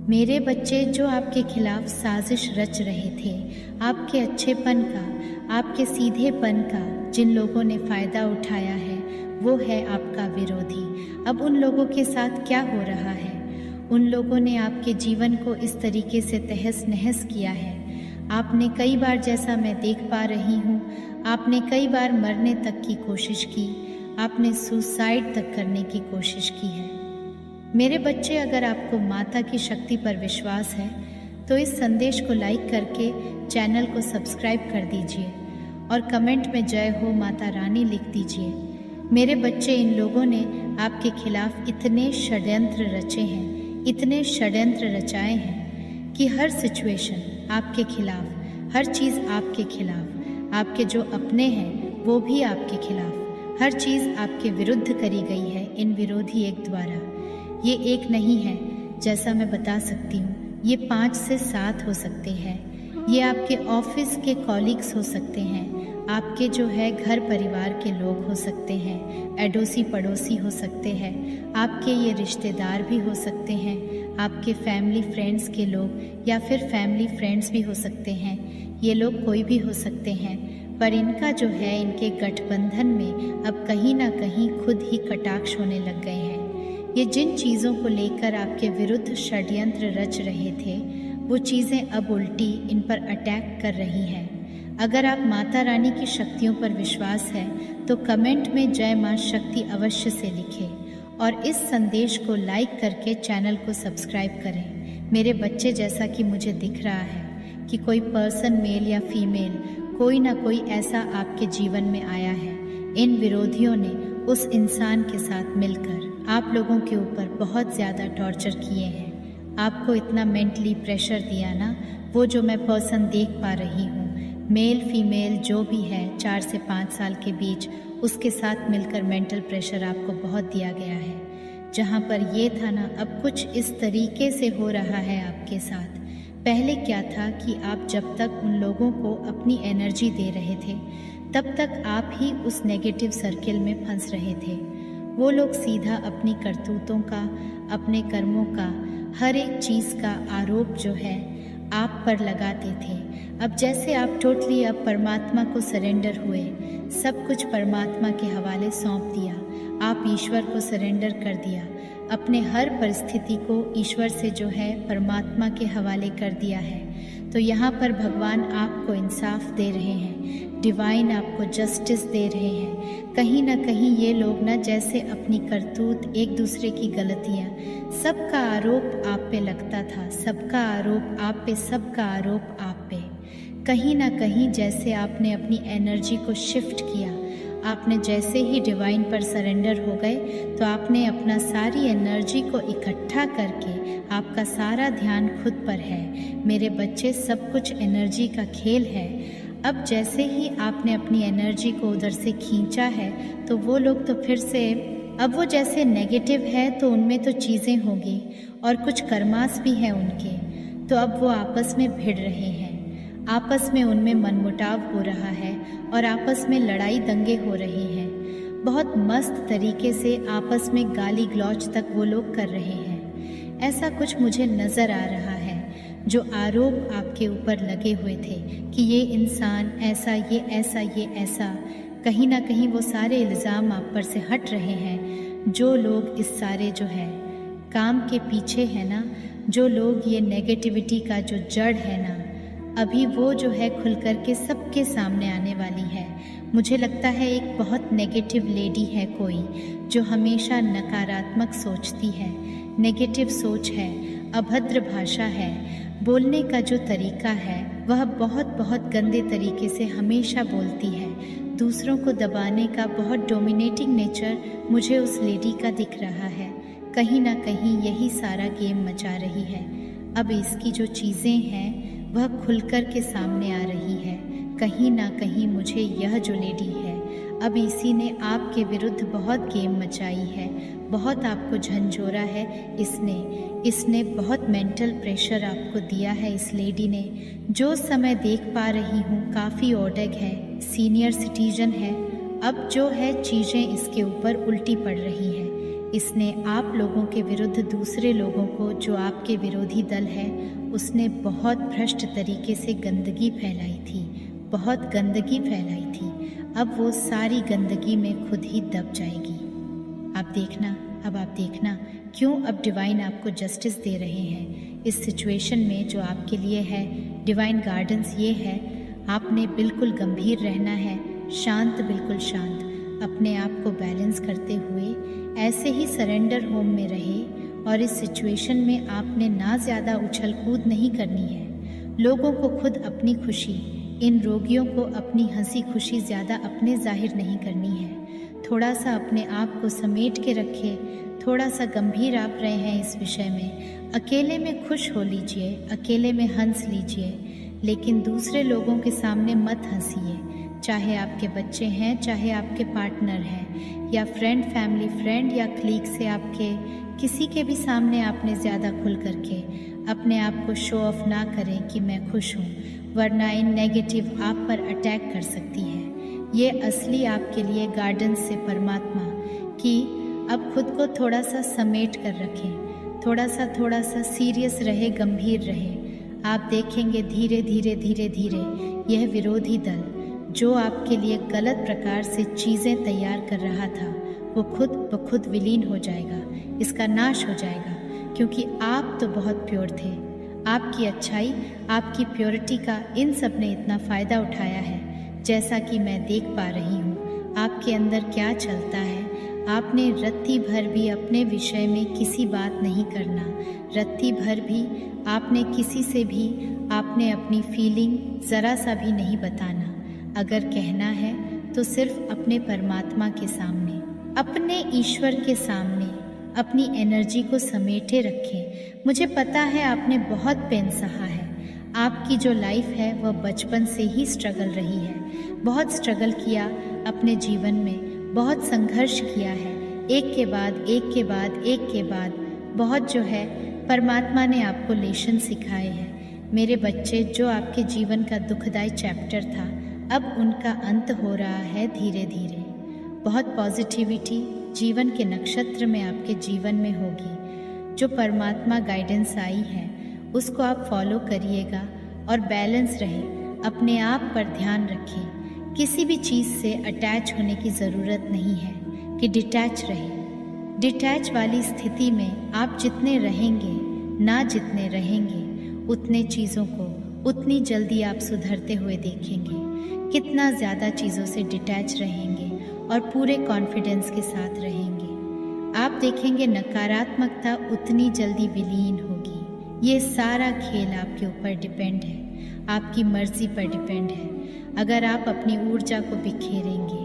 मेरे बच्चे जो आपके खिलाफ साजिश रच रहे थे, आपके अच्छेपन का, आपके सीधेपन का जिन लोगों ने फ़ायदा उठाया है, वो है आपका विरोधी। अब उन लोगों के साथ क्या हो रहा है? उन लोगों ने आपके जीवन को इस तरीके से तहस नहस किया है। आपने कई बार, जैसा मैं देख पा रही हूँ, आपने कई बार मरने तक की कोशिश की, आपने सुसाइड तक करने की कोशिश की है। मेरे बच्चे, अगर आपको माता की शक्ति पर विश्वास है तो इस संदेश को लाइक करके चैनल को सब्सक्राइब कर दीजिए और कमेंट में जय हो माता रानी लिख दीजिए। मेरे बच्चे, इन लोगों ने आपके खिलाफ इतने षड्यंत्र रचे हैं, इतने षड्यंत्र रचाए हैं कि हर सिचुएशन आपके खिलाफ, हर चीज़ आपके खिलाफ, आपके जो अपने हैं वो भी आपके खिलाफ, हर चीज़ आपके विरुद्ध करी गई है इन विरोधी एक द्वारा। ये एक नहीं है जैसा मैं बता सकती हूँ, ये 5 से 7 हो सकते हैं। ये आपके ऑफिस के कॉलीग्स हो सकते हैं, आपके जो है घर परिवार के लोग हो सकते हैं, अड़ोसी पड़ोसी हो सकते हैं, आपके ये रिश्तेदार भी हो सकते हैं, आपके फैमिली फ्रेंड्स के लोग या फिर फैमिली फ्रेंड्स भी हो सकते हैं। ये लोग कोई भी हो सकते हैं, पर इनका जो है, इनके गठबंधन में अब कहीं ना कहीं खुद ही कटाक्ष होने लग गए हैं। ये जिन चीज़ों को लेकर आपके विरुद्ध षड्यंत्र रच रहे थे, वो चीज़ें अब उल्टी इन पर अटैक कर रही हैं। अगर आप माता रानी की शक्तियों पर विश्वास है तो कमेंट में जय माँ शक्ति अवश्य से लिखें और इस संदेश को लाइक करके चैनल को सब्सक्राइब करें। मेरे बच्चे, जैसा कि मुझे दिख रहा है कि कोई पर्सन, मेल या फीमेल, कोई ना कोई ऐसा आपके जीवन में आया है। इन विरोधियों ने उस इंसान के साथ मिलकर आप लोगों के ऊपर बहुत ज़्यादा टॉर्चर किए हैं, आपको इतना मेंटली प्रेशर दिया ना, वो जो मैं पर्सन देख पा रही हूँ, मेल फीमेल जो भी है 4 से 5 साल के बीच, उसके साथ मिलकर मेंटल प्रेशर आपको बहुत दिया गया है। जहाँ पर ये था ना, अब कुछ इस तरीके से हो रहा है आपके साथ। पहले क्या था कि आप जब तक उन लोगों को अपनी एनर्जी दे रहे थे, तब तक आप ही उस नेगेटिव सर्किल में फंस रहे थे। वो लोग सीधा अपनी करतूतों का, अपने कर्मों का, हर एक चीज़ का आरोप जो है आप पर लगाते थे। अब जैसे आप टोटली अब परमात्मा को सरेंडर हुए, सब कुछ परमात्मा के हवाले सौंप दिया, आप ईश्वर को सरेंडर कर दिया, अपने हर परिस्थिति को ईश्वर से जो है परमात्मा के हवाले कर दिया है, तो यहाँ पर भगवान आपको इंसाफ दे रहे हैं, डिवाइन आपको जस्टिस दे रहे हैं। कहीं ना कहीं ये लोग ना, जैसे अपनी करतूत, एक दूसरे की गलतियाँ, सबका आरोप आप पे लगता था, सबका आरोप आप पे, सबका आरोप आप पे। कहीं ना कहीं जैसे आपने अपनी एनर्जी को शिफ्ट किया, आपने जैसे ही डिवाइन पर सरेंडर हो गए तो आपने अपना सारी एनर्जी को इकट्ठा करके, आपका सारा ध्यान खुद पर है। मेरे बच्चे, सब कुछ एनर्जी का खेल है। अब जैसे ही आपने अपनी एनर्जी को उधर से खींचा है तो वो लोग तो फिर से, अब वो जैसे नेगेटिव है तो उनमें तो चीज़ें होंगी और कुछ कर्मास भी हैं उनके, तो अब वो आपस में भिड़ रहे हैं, आपस में उनमें मनमुटाव हो रहा है और आपस में लड़ाई दंगे हो रहे हैं। बहुत मस्त तरीके से आपस में गाली गलौज तक वो लोग कर रहे हैं। ऐसा कुछ मुझे नज़र आ रहा है। जो आरोप आपके ऊपर लगे हुए थे कि ये इंसान ऐसा, ये ऐसा, ये ऐसा, कहीं ना कहीं वो सारे इल्ज़ाम आप पर से हट रहे हैं। जो लोग इस सारे जो है काम के पीछे है ना, जो लोग ये नेगेटिविटी का जो जड़ है ना, अभी वो जो है खुल कर के सबके सामने आने वाली है। मुझे लगता है एक बहुत नेगेटिव लेडी है कोई, जो हमेशा नकारात्मक सोचती है, नेगेटिव सोच है, अभद्र भाषा है, बोलने का जो तरीका है वह बहुत बहुत गंदे तरीके से हमेशा बोलती है, दूसरों को दबाने का बहुत डोमिनेटिंग नेचर मुझे उस लेडी का दिख रहा है। कहीं ना कहीं यही सारा गेम मचा रही है। अब इसकी जो चीज़ें हैं वह खुलकर के सामने आ रही है। कहीं ना कहीं मुझे यह जो लेडी है, अब इसी ने आपके विरुद्ध बहुत गेम मचाई है, बहुत आपको झंझोरा है इसने बहुत मेंटल प्रेशर आपको दिया है इस लेडी ने। जो समय देख पा रही हूँ काफ़ी ओल्ड है, सीनियर सिटीजन है। अब जो है चीज़ें इसके ऊपर उल्टी पड़ रही हैं। इसने आप लोगों के विरुद्ध दूसरे लोगों को, जो आपके विरोधी दल है, उसने बहुत भ्रष्ट तरीके से गंदगी फैलाई थी, बहुत गंदगी फैलाई थी। अब वो सारी गंदगी में खुद ही दब जाएगी। आप देखना, अब आप देखना क्यों अब डिवाइन आपको जस्टिस दे रहे हैं इस सिचुएशन में जो आपके लिए है। डिवाइन गाइडेंस ये है, आपने बिल्कुल गंभीर रहना है, शांत, बिल्कुल शांत, अपने आप को बैलेंस करते हुए ऐसे ही सरेंडर होम में रहे। और इस सिचुएशन में आपने ना ज़्यादा उछल कूद नहीं करनी है। लोगों को खुद अपनी खुशी, इन रोगियों को अपनी हंसी खुशी ज़्यादा अपने जाहिर नहीं करनी है। थोड़ा सा अपने आप को समेट के रखें। थोड़ा सा गंभीर आप रहे हैं इस विषय में। अकेले में खुश हो लीजिए, अकेले में हंस लीजिए, लेकिन दूसरे लोगों के सामने मत हंसिए। चाहे आपके बच्चे हैं, चाहे आपके पार्टनर हैं, या फ्रेंड, फैमिली फ्रेंड या क्लीग से आपके किसी के भी सामने आपने ज़्यादा खुल करके अपने आप को शो ऑफ ना करें कि मैं खुश हूँ, वरना इन नेगेटिव आप पर अटैक कर सकती है। ये असली आपके लिए गाइडेंस से परमात्मा कि अब खुद को थोड़ा सा समेट कर रखें, थोड़ा सा सीरियस रहे, गंभीर रहे। आप देखेंगे धीरे धीरे धीरे धीरे यह विरोधी दल जो आपके लिए गलत प्रकार से चीज़ें तैयार कर रहा था, वो खुद ब खुद विलीन हो जाएगा, इसका नाश हो जाएगा। क्योंकि आप तो बहुत प्योर थे। आपकी अच्छाई, आपकी प्योरिटी का इन सब ने इतना फ़ायदा उठाया है। जैसा कि मैं देख पा रही हूँ आपके अंदर क्या चलता है। आपने रत्ती भर भी अपने विषय में किसी बात नहीं करना, रत्ती भर भी आपने किसी से भी आपने अपनी फीलिंग ज़रा सा भी नहीं बताना। अगर कहना है तो सिर्फ अपने परमात्मा के सामने, अपने ईश्वर के सामने अपनी एनर्जी को समेटे रखें। मुझे पता है आपने बहुत पेन सहा है। आपकी जो लाइफ है वह बचपन से ही स्ट्रगल रही है। बहुत स्ट्रगल किया अपने जीवन में, बहुत संघर्ष किया है, एक के बाद एक के बाद एक के बाद बहुत जो है परमात्मा ने आपको लेसन सिखाए हैं। मेरे बच्चे, जो आपके जीवन का दुखदाई चैप्टर था, अब उनका अंत हो रहा है धीरे धीरे। बहुत पॉजिटिविटी जीवन के नक्षत्र में आपके जीवन में होगी। जो परमात्मा गाइडेंस आई है उसको आप फॉलो करिएगा और बैलेंस रहे। अपने आप पर ध्यान रखें। किसी भी चीज़ से अटैच होने की ज़रूरत नहीं है कि डिटैच रहे। डिटैच वाली स्थिति में आप जितने रहेंगे, ना जितने रहेंगे, उतने चीज़ों को उतनी जल्दी आप सुधरते हुए देखेंगे। कितना ज़्यादा चीज़ों से डिटैच रहेंगे और पूरे कॉन्फिडेंस के साथ रहेंगे, आप देखेंगे नकारात्मकता उतनी जल्दी विलीन होगी। ये सारा खेल आपके ऊपर डिपेंड है, आपकी मर्ज़ी पर डिपेंड है। अगर आप अपनी ऊर्जा को बिखेरेंगे,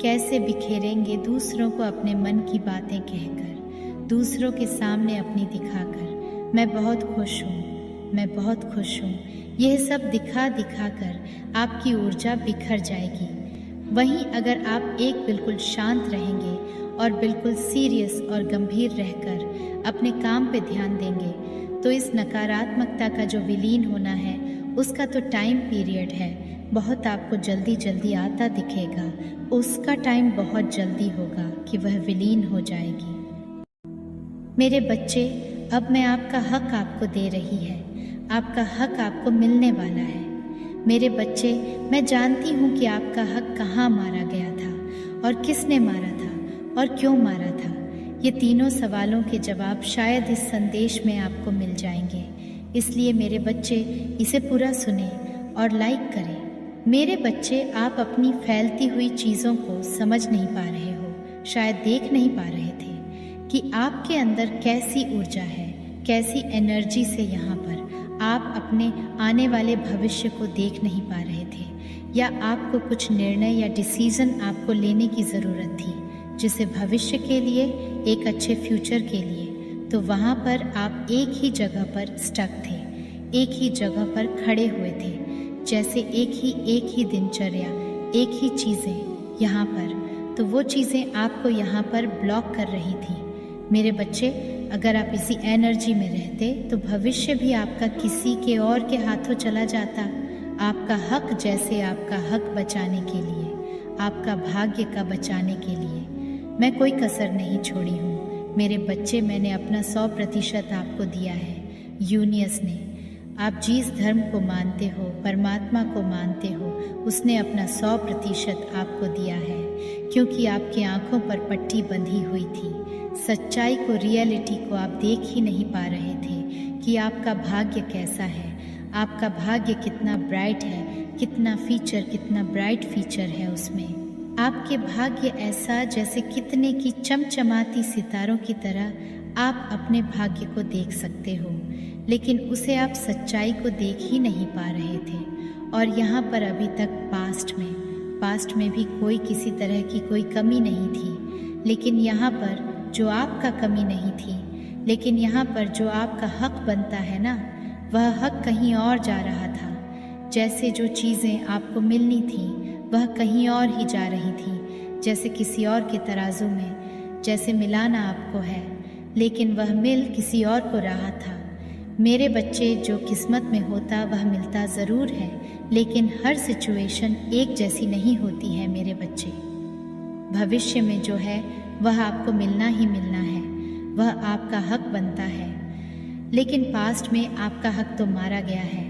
कैसे बिखेरेंगे? दूसरों को अपने मन की बातें कहकर, दूसरों के सामने अपनी दिखाकर, मैं बहुत खुश हूँ, मैं बहुत खुश हूँ, यह सब दिखा दिखा कर आपकी ऊर्जा बिखर जाएगी। वहीं अगर आप एक बिल्कुल शांत रहेंगे और बिल्कुल सीरियस और गंभीर रहकर अपने काम पे ध्यान देंगे, तो इस नकारात्मकता का जो विलीन होना है उसका तो टाइम पीरियड है, बहुत आपको जल्दी जल्दी आता दिखेगा। उसका टाइम बहुत जल्दी होगा कि वह विलीन हो जाएगी। मेरे बच्चे, अब मैं आपका हक आपको दे रही है, आपका हक आपको मिलने वाला है। मेरे बच्चे, मैं जानती हूँ कि आपका हक कहाँ मारा गया था और किसने मारा था और क्यों मारा था। ये तीनों सवालों के जवाब शायद इस संदेश में आपको मिल जाएंगे। इसलिए मेरे बच्चे, इसे पूरा सुने और लाइक करें। मेरे बच्चे, आप अपनी फैलती हुई चीज़ों को समझ नहीं पा रहे हो, शायद देख नहीं पा रहे थे कि आपके अंदर कैसी ऊर्जा है, कैसी एनर्जी से यहाँ पर आप अपने आने वाले भविष्य को देख नहीं पा रहे थे, या आपको कुछ निर्णय या डिसीज़न आपको लेने की ज़रूरत थी, जिसे भविष्य के लिए, एक अच्छे फ्यूचर के लिए। तो वहाँ पर आप एक ही जगह पर स्टक थे, एक ही जगह पर खड़े हुए थे, जैसे एक ही दिनचर्या, एक ही चीज़ें यहाँ पर। तो वो चीज़ें आपको यहाँ पर ब्लॉक कर रही थी। मेरे बच्चे, अगर आप इसी एनर्जी में रहते तो भविष्य भी आपका किसी के और के हाथों चला जाता। आपका हक, जैसे आपका हक बचाने के लिए, आपका भाग्य का बचाने के लिए मैं कोई कसर नहीं छोड़ी हूँ। मेरे बच्चे, मैंने अपना 100% आपको दिया है। यूनिवर्स ने, आप जिस धर्म को मानते हो, परमात्मा को मानते हो, उसने अपना 100% आपको दिया है, क्योंकि आपकी आंखों पर पट्टी बंधी हुई थी। सच्चाई को, रियलिटी को आप देख ही नहीं पा रहे थे कि आपका भाग्य कैसा है, आपका भाग्य कितना ब्राइट है, कितना ब्राइट फीचर है उसमें। आपके भाग्य ऐसा जैसे कितने की चमचमाती सितारों की तरह आप अपने भाग्य को देख सकते हो, लेकिन उसे आप सच्चाई को देख ही नहीं पा रहे थे। और यहाँ पर अभी तक पास्ट में भी कोई किसी तरह की कोई कमी नहीं थी, लेकिन यहाँ पर जो आपका कमी नहीं थी, लेकिन यहाँ पर जो आपका हक बनता है ना, वह हक कहीं और जा रहा था। जैसे जो चीज़ें आपको मिलनी थी वह कहीं और ही जा रही थी, जैसे किसी और के तराजू में जैसे मिलाना आपको है, लेकिन वह मिल किसी और को रहा था। मेरे बच्चे, जो किस्मत में होता वह मिलता ज़रूर है, लेकिन हर सिचुएशन एक जैसी नहीं होती है मेरे बच्चे। भविष्य में जो है वह आपको मिलना ही मिलना है, वह आपका हक बनता है। लेकिन पास्ट में आपका हक तो मारा गया है।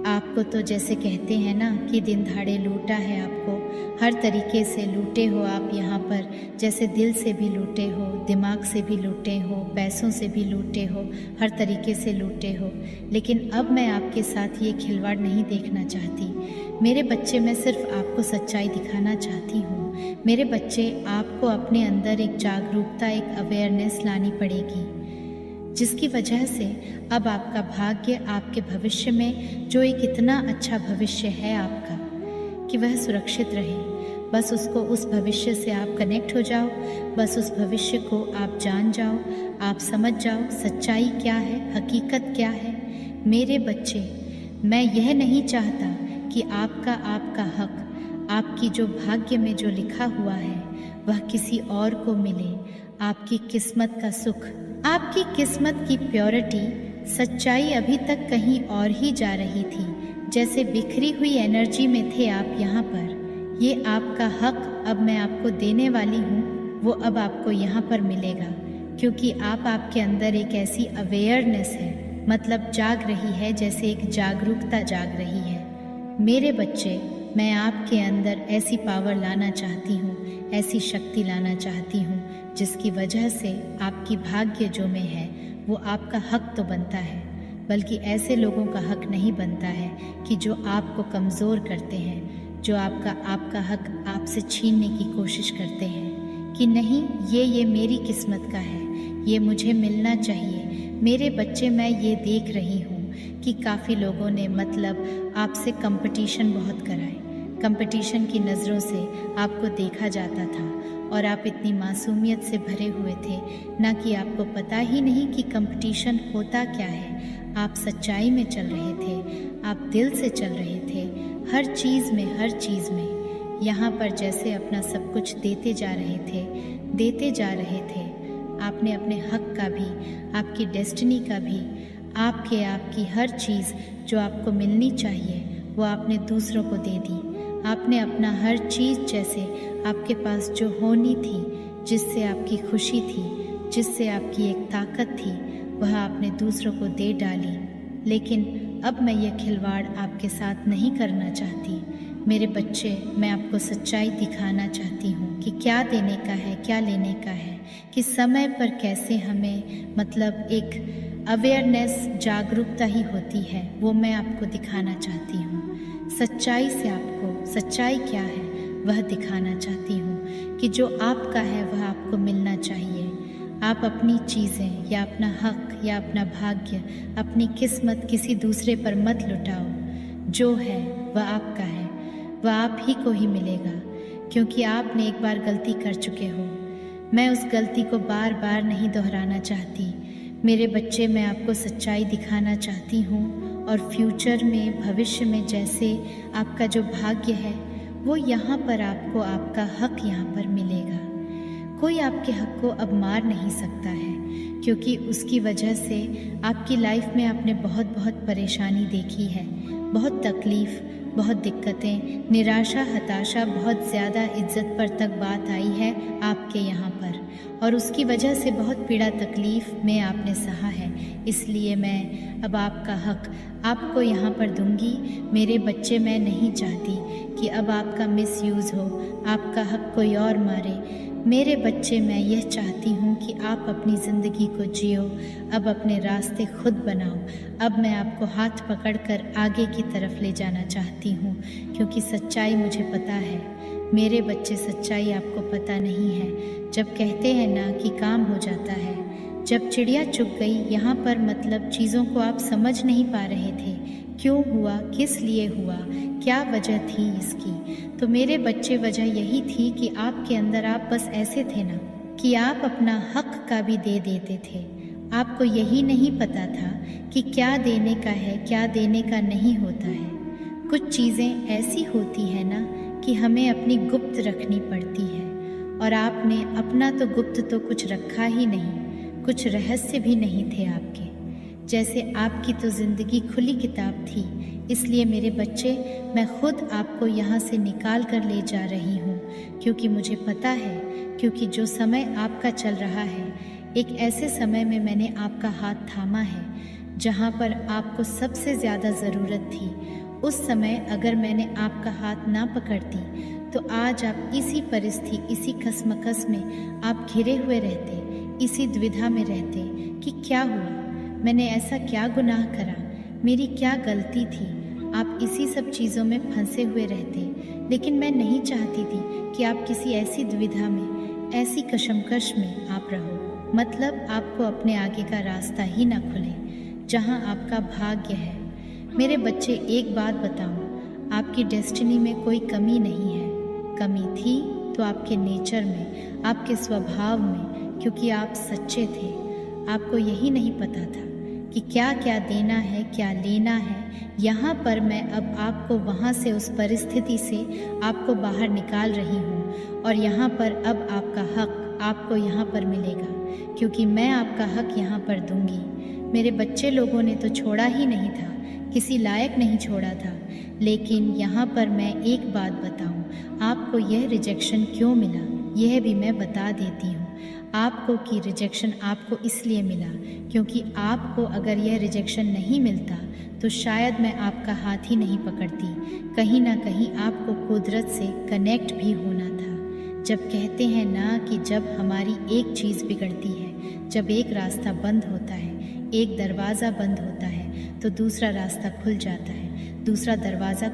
आपको तो जैसे कहते हैं ना कि दिन दहाड़े लूटा है, आपको हर तरीके से लूटे हो आप यहाँ पर, जैसे दिल से भी लूटे हो, दिमाग से भी लूटे हो, पैसों से भी लूटे हो, हर तरीके से लूटे हो। लेकिन अब मैं आपके साथ ये खिलवाड़ नहीं देखना चाहती मेरे बच्चे। मैं सिर्फ आपको सच्चाई दिखाना चाहती हूँ मेरे बच्चे। आपको अपने अंदर एक जागरूकता, एक अवेयरनेस लानी पड़ेगी, जिसकी वजह से अब आपका भाग्य, आपके भविष्य में जो एक इतना अच्छा भविष्य है आपका, कि वह सुरक्षित रहे। बस उस भविष्य से आप कनेक्ट हो जाओ, बस उस भविष्य को आप जान जाओ, आप समझ जाओ सच्चाई क्या है, हकीकत क्या है। मेरे बच्चे, मैं यह नहीं चाहता कि आपका हक, आपकी जो भाग्य में जो लिखा हुआ है वह किसी और को मिले। आपकी किस्मत का सुख, आपकी किस्मत की प्योरिटी, सच्चाई अभी तक कहीं और ही जा रही थी। जैसे बिखरी हुई एनर्जी में थे आप यहाँ पर। ये आपका हक अब मैं आपको देने वाली हूँ, वो अब आपको यहाँ पर मिलेगा, क्योंकि आपके अंदर एक ऐसी अवेयरनेस है, मतलब जाग रही है, जैसे एक जागरूकता जाग रही है। मेरे बच्चे, मैं आपके अंदर ऐसी पावर लाना चाहती हूँ, ऐसी शक्ति लाना चाहती हूँ, जिसकी वजह से आपकी भाग्य जो में है वो आपका हक तो बनता है, बल्कि ऐसे लोगों का हक नहीं बनता है कि जो आपको कमज़ोर करते हैं, जो आपका हक आपसे छीनने की कोशिश करते हैं कि नहीं, ये मेरी किस्मत का है, ये मुझे मिलना चाहिए। मेरे बच्चे, मैं ये देख रही हूँ कि काफ़ी लोगों ने मतलब आपसे कंपटीशन बहुत कराए। कंपटीशन की नज़रों से आपको देखा जाता था और आप इतनी मासूमियत से भरे हुए थे ना, कि आपको पता ही नहीं कि कंपटीशन होता क्या है। आप सच्चाई में चल रहे थे, आप दिल से चल रहे थे, हर चीज़ में यहाँ पर जैसे अपना सब कुछ देते जा रहे थे। आपने अपने हक का भी, आपकी डेस्टिनी का भी, आपकी हर चीज़ जो आपको मिलनी चाहिए वो आपने दूसरों को दे दी। आपने अपना हर चीज़, जैसे आपके पास जो होनी थी, जिससे आपकी खुशी थी, जिससे आपकी एक ताकत थी, वह आपने दूसरों को दे डाली। लेकिन अब मैं यह खिलवाड़ आपके साथ नहीं करना चाहती मेरे बच्चे। मैं आपको सच्चाई दिखाना चाहती हूँ कि क्या देने का है, क्या लेने का है, कि समय पर कैसे हमें मतलब एक अवेयरनेस, जागरूकता ही होती है, वो मैं आपको दिखाना चाहती हूँ। सच्चाई से आपको सच्चाई क्या है वह दिखाना चाहती हूँ, कि जो आपका है वह आपको मिलना चाहिए। आप अपनी चीज़ें या अपना हक या अपना भाग्य, अपनी किस्मत किसी दूसरे पर मत लुटाओ। जो है वह आपका है, वह आप ही को ही मिलेगा, क्योंकि आपने एक बार गलती कर चुके हो। मैं उस गलती को बार बार नहीं दोहराना चाहती मेरे बच्चे। मैं आपको सच्चाई दिखाना चाहती हूँ, और फ्यूचर में, भविष्य में जैसे आपका जो भाग्य है वो यहाँ पर आपको आपका हक यहाँ पर मिलेगा। कोई आपके हक को अब मार नहीं सकता है, क्योंकि उसकी वजह से आपकी लाइफ में आपने बहुत बहुत परेशानी देखी है, बहुत तकलीफ़, बहुत दिक्कतें, निराशा, हताशा, बहुत ज़्यादा इज्जत पर तक बात आई है आपके यहाँ पर, और उसकी वजह से बहुत पीड़ा तकलीफ़ में आपने सहा है। इसलिए मैं अब आपका हक़ आपको यहाँ पर दूंगी। मेरे बच्चे, मैं नहीं चाहती कि अब आपका मिसयूज़ हो, आपका हक़ कोई और मारे। मेरे बच्चे, मैं यह चाहती हूँ कि आप अपनी ज़िंदगी को जियो, अब अपने रास्ते खुद बनाओ। अब मैं आपको हाथ पकड़कर आगे की तरफ ले जाना चाहती हूँ, क्योंकि सच्चाई मुझे पता है। मेरे बच्चे, सच्चाई आपको पता नहीं है। जब कहते हैं ना कि काम हो जाता है, जब चिड़िया चुग गई यहाँ पर, मतलब चीज़ों को आप समझ नहीं पा रहे थे। क्यों हुआ, किस लिए हुआ, क्या वजह थी इसकी। तो मेरे बच्चे, वजह यही थी कि आपके अंदर आप बस ऐसे थे ना कि आप अपना हक़ का भी दे देते थे। आपको यही नहीं पता था कि क्या देने का है, क्या देने का नहीं होता है। कुछ चीज़ें ऐसी होती है ना कि हमें अपनी गुप्त रखनी पड़ती है, और आपने अपना तो गुप्त तो कुछ रखा ही नहीं, कुछ रहस्य भी नहीं थे आपके। जैसे आपकी तो ज़िंदगी खुली किताब थी। इसलिए मेरे बच्चे, मैं खुद आपको यहाँ से निकाल कर ले जा रही हूँ, क्योंकि मुझे पता है, क्योंकि जो समय आपका चल रहा है, एक ऐसे समय में मैंने आपका हाथ थामा है जहाँ पर आपको सबसे ज़्यादा ज़रूरत थी। उस समय अगर मैंने आपका हाथ ना पकड़ती तो आज आप इसी परिस्थिति, इसी कसमकस में आप घिरे हुए रहते, इसी द्विधा में रहते कि क्या हुआ, मैंने ऐसा क्या गुनाह करा, मेरी क्या गलती थी। आप इसी सब चीज़ों में फंसे हुए रहते। लेकिन मैं नहीं चाहती थी कि आप किसी ऐसी दुविधा में, ऐसी कशमकश में आप रहो, मतलब आपको अपने आगे का रास्ता ही ना खुले जहाँ आपका भाग्य है। मेरे बच्चे, एक बात बताऊँ, आपकी डेस्टिनी में कोई कमी नहीं है। कमी थी तो आपके नेचर में, आपके स्वभाव में, क्योंकि आप सच्चे थे। आपको यही नहीं पता था कि क्या क्या देना है, क्या लेना है। यहाँ पर मैं अब आपको वहाँ से, उस परिस्थिति से आपको बाहर निकाल रही हूँ, और यहाँ पर अब आपका हक़ आपको यहाँ पर मिलेगा, क्योंकि मैं आपका हक़ यहाँ पर दूँगी। मेरे बच्चे लोगों ने तो छोड़ा ही नहीं था, किसी लायक नहीं छोड़ा था। लेकिन यहाँ पर मैं एक बात बताऊँ, आपको यह रिजेक्शन क्यों मिला, यह भी मैं बता देती हूँ आपको कि रिजेक्शन आपको इसलिए मिला क्योंकि आपको अगर यह रिजेक्शन नहीं मिलता तो शायद मैं आपका हाथ ही नहीं पकड़ती। कहीं ना कहीं आपको कुदरत से कनेक्ट भी होना था। जब कहते हैं ना कि जब हमारी एक चीज़ बिगड़ती है, जब एक रास्ता बंद होता है, एक दरवाज़ा बंद होता है, तो दूसरा रास्ता खुल जाता है, दूसरा दरवाज़ा